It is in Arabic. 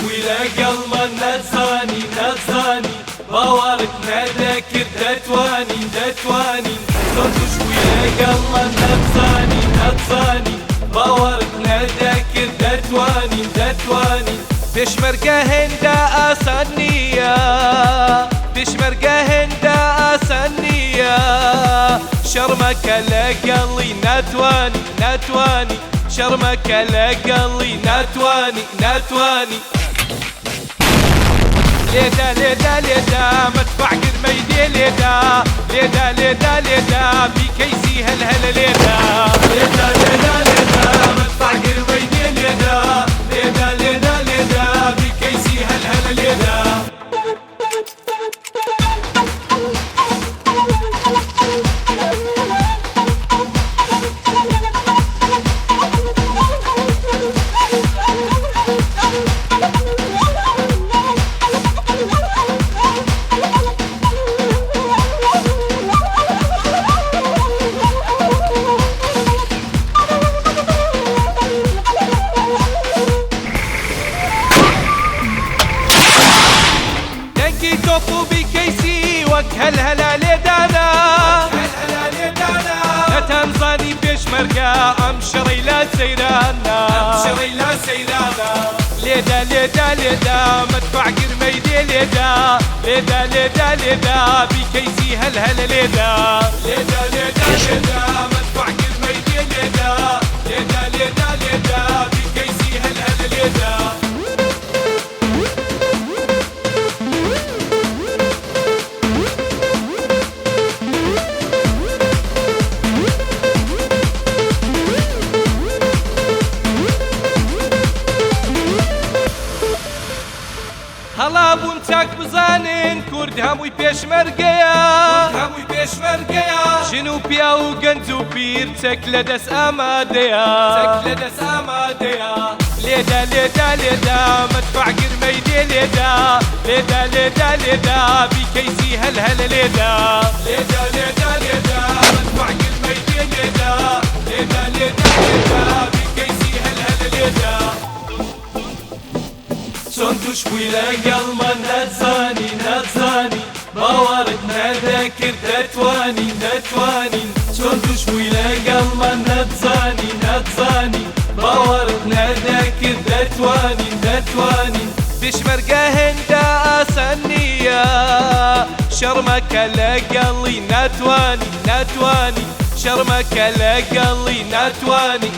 ولا قلما نزاني باورك نذكر دتواني صوتش ولا قلما نزاني باورك نذكر دتواني بشمرقة هندا أسانية بشمرقة هندا أسانية شرمك لقلي نتواني شرمك لقلي نتواني ليدا مدفع قرميدي ليدا بكيسي هل ليدا مدفع قرميدي ليدا بكيسي هل ليدا توفو بكيسي وكهلهلا ليدانا تنزاني بشمرقة أمشري لا سيرانا ليدا مدفع قرميدي ليدا بكيسي هل ليدا مدفع قرميدي ليدا بكيسي هل ليدا هلا بونتاك بزانين كورد هموی پێشمەرگەیە ژنوپیا و گەنج و پیر چەک لە دەست ئامادەیە لێدا مەدفع گرمەیدێ لێدا بیکەیسی هەل لێدا مەدفع گرمەیدێ لێدا بیکەیسی هەل لێدا چۆن توش بووی لەگەڵمە نەتزانی باوەڕت نەدەکرد دەتوانین چۆن توش بووی لەگەڵمە نەتزانی باوەڕت نەدەکرد دەتوانین بشمەرگە هێندا ئاسان نییە شەڕمەکە لەگەڵی ناتوانی شەڕمەکە لەگەڵی ناتوانی